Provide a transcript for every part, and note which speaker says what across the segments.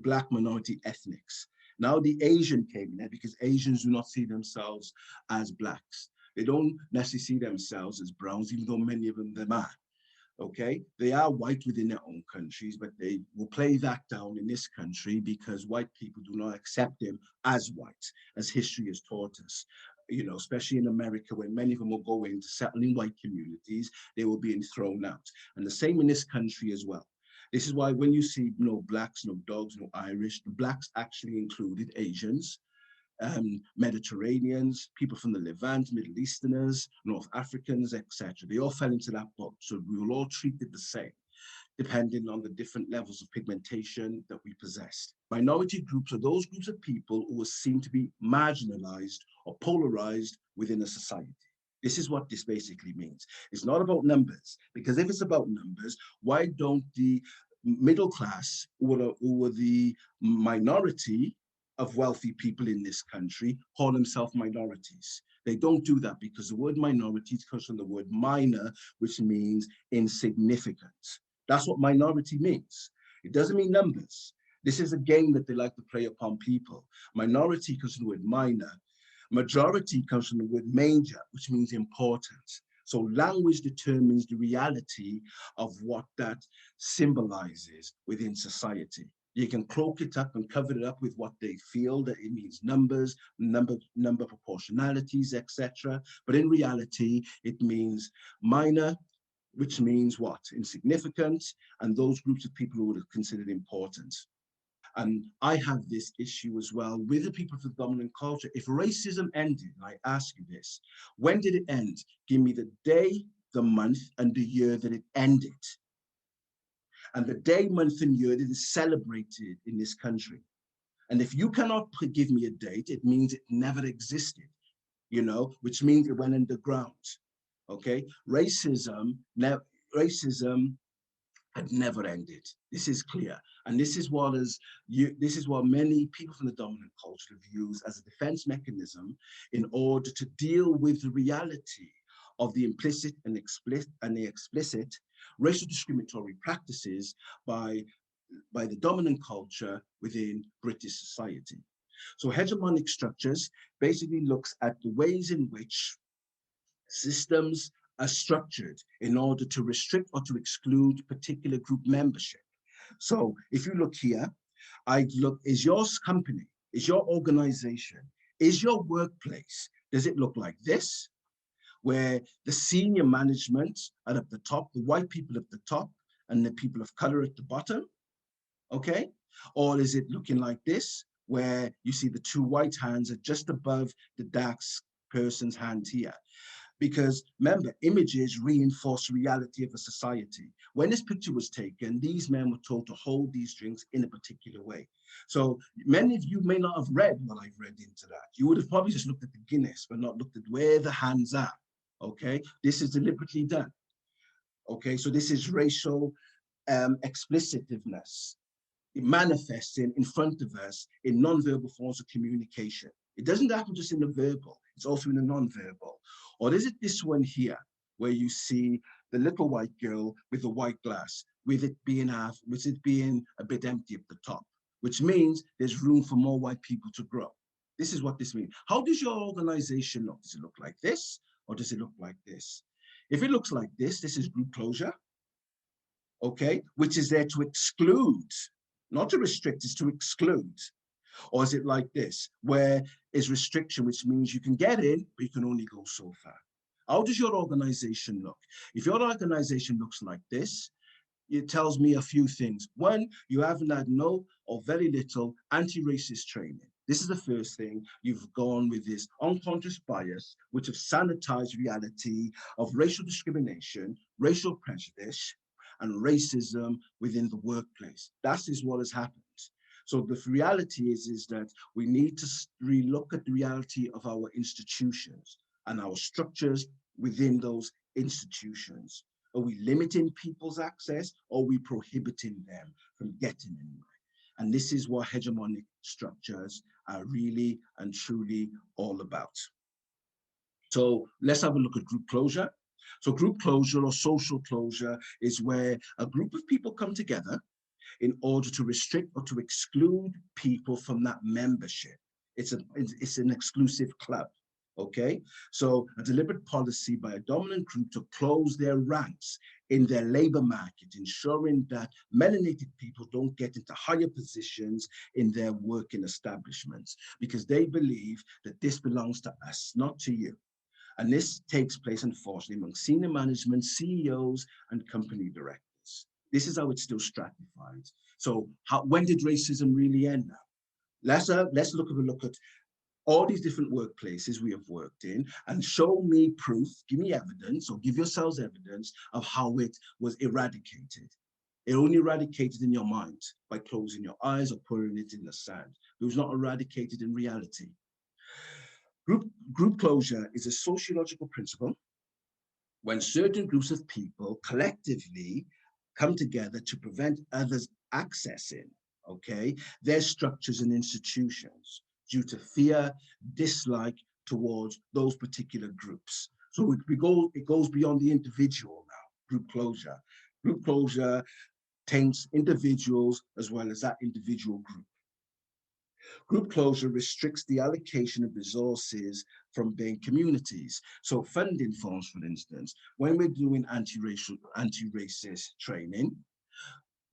Speaker 1: Black minority ethnics. Now the Asian came in there because Asians do not see themselves as Blacks. They don't necessarily see themselves as browns, even though many of them are. Okay, they are white within their own countries, but they will play that down in this country because white people do not accept them as white, as history has taught us. You know, especially in America, when many of them will go in to settle in white communities, they will be thrown out. And the same in this country as well. This is why when you see no blacks, no dogs, no Irish, the blacks actually included Asians, Mediterraneans, people from the Levant, Middle Easterners, North Africans, etc. They all fell into that box. So we were all treated the same, depending on the different levels of pigmentation that we possessed. Minority groups are those groups of people who are seen to be marginalized or polarized within a society. This is what this basically means. It's not about numbers, because if it's about numbers, why don't the middle class, who are the minority of wealthy people in this country, call themselves minorities? They don't do that because the word minorities comes from the word minor, which means insignificant. That's what minority means. It doesn't mean numbers. This is a game that they like to play upon people. Minority comes from the word minor. Majority comes from the word major, which means important. So language determines the reality of what that symbolizes within society. You can cloak it up and cover it up with what they feel that it means: numbers, number proportionalities, etc. But in reality, it means minor, which means what? Insignificant, and those groups of people who are considered important. And I have this issue as well with the people of the dominant culture. If racism ended, I ask you this, when did it end? Give me the day, the month, and the year that it ended. And the day, month, and year that is celebrated in this country. And if you cannot give me a date, it means it never existed, you know, which means it went underground. Okay, racism had never ended. This is clear, and this is what many people from the dominant culture have used as a defense mechanism in order to deal with the reality of the implicit and the explicit racial discriminatory practices by the dominant culture within British society. So hegemonic structures basically looks at the ways in which systems are structured in order to restrict or to exclude particular group membership. So if you look here, is your company, is your organization, is your workplace, does it look like this? Where the senior management are at the top, the white people at the top, and the people of color at the bottom, okay? Or is it looking like this, where you see the two white hands are just above the dark person's hand here? Because remember, images reinforce reality of a society. When this picture was taken, these men were told to hold these drinks in a particular way. So many of you may not have read what I've read into that. You would have probably just looked at the Guinness, but not looked at where the hands are, okay? This is deliberately done, okay? So this is racial explicitiveness. It manifests in front of us in non-verbal forms of communication. It doesn't happen just in the verbal, it's also in the non-verbal. Or is it this one here, where you see the little white girl with the white glass, with it being a bit empty at the top, which means there's room for more white people to grow. This is what this means. How does your organization look? Does it look like this, or does it look like this? If it looks like this is group closure, okay, which is there to exclude, not to restrict, is to exclude. Or is it like this, where is restriction, which means you can get in, but you can only go so far? How does your organization look? If your organization looks like this, it tells me a few things. One, you haven't had no or very little anti-racist training. This is the first thing. You've gone with this unconscious bias, which have sanitized reality of racial discrimination, racial prejudice, and racism within the workplace. That is what has happened. So the reality is that we need to relook at the reality of our institutions and our structures within those institutions. Are we limiting people's access, or are we prohibiting them from getting anywhere? And this is what hegemonic structures are really and truly all about. So let's have a look at group closure. So group closure or social closure is where a group of people come together in order to restrict or to exclude people from that membership. It's an exclusive club. Okay, so a deliberate policy by a dominant group to close their ranks in their labor market, ensuring that melanated people don't get into higher positions in their working establishments because they believe that this belongs to us, not to you. And this takes place, unfortunately, among senior management, CEOs, and company directors. This is how it's still stratified. So when did racism really end now? Let's look at all these different workplaces we have worked in and show me proof, give me evidence, or give yourselves evidence of how it was eradicated. It only eradicated in your mind by closing your eyes or putting it in the sand. It was not eradicated in reality. Group closure is a sociological principle when certain groups of people collectively come together to prevent others accessing, okay, their structures and institutions due to fear, dislike towards those particular groups. So it goes beyond the individual now, group closure. Group closure taints individuals as well as that individual group. Group closure restricts the allocation of resources from being communities. So funding forms, for instance, when we're doing anti-racist training,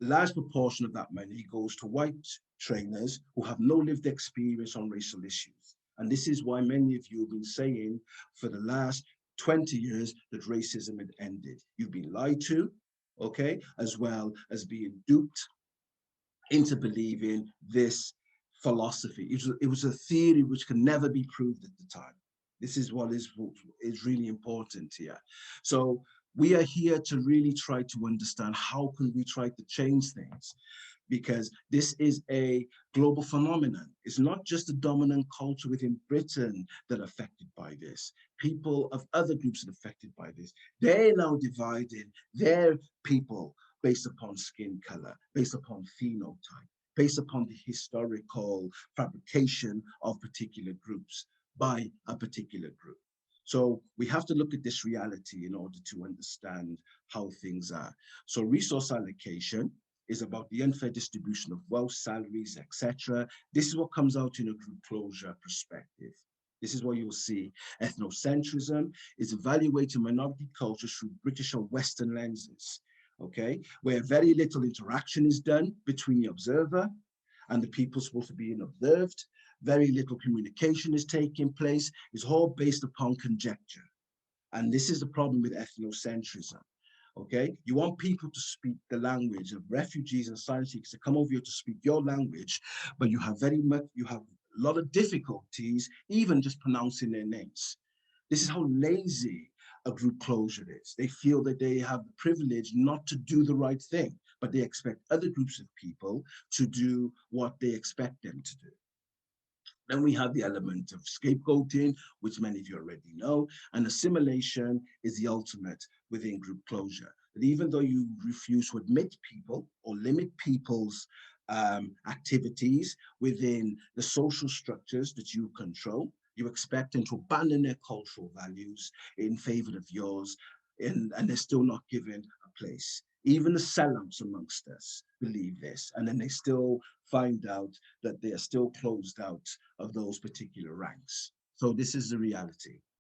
Speaker 1: a large proportion of that money goes to white trainers who have no lived experience on racial issues. And this is why many of you have been saying for the last 20 years that racism had ended. You've been lied to, okay, as well as being duped into believing this philosophy. It was a theory which can never be proved at the time. This is what is really important here. So we are here to really try to understand how can we try to change things, because this is a global phenomenon. It's not just the dominant culture within Britain that are affected by this. People of other groups are affected by this. They're now dividing their people based upon skin color, based upon phenotype, based upon the historical fabrication of particular groups by a particular group. So we have to look at this reality in order to understand how things are. So resource allocation is about the unfair distribution of wealth, salaries, etc. This is what comes out in a group closure perspective. This is what you'll see. Ethnocentrism is evaluating minority cultures through British or Western lenses, okay, where very little interaction is done between the observer and the people supposed to be observed. Very little communication is taking place. It's all based upon conjecture. And this is the problem with ethnocentrism. Okay, you want people to speak the language of refugees and asylum seekers to come over here to speak your language, but you have a lot of difficulties even just pronouncing their names. This is how lazy a group closure is. They feel that they have the privilege not to do the right thing, but they expect other groups of people to do what they expect them to do. Then we have the element of scapegoating, which many of you already know, and assimilation is the ultimate within group closure. That even though you refuse to admit people or limit people's activities within the social structures that you control, you expect them to abandon their cultural values in favor of yours, and they're still not given a place. Even the sellouts amongst us believe this, and then they still find out that they are still closed out of those particular ranks. So this is the reality.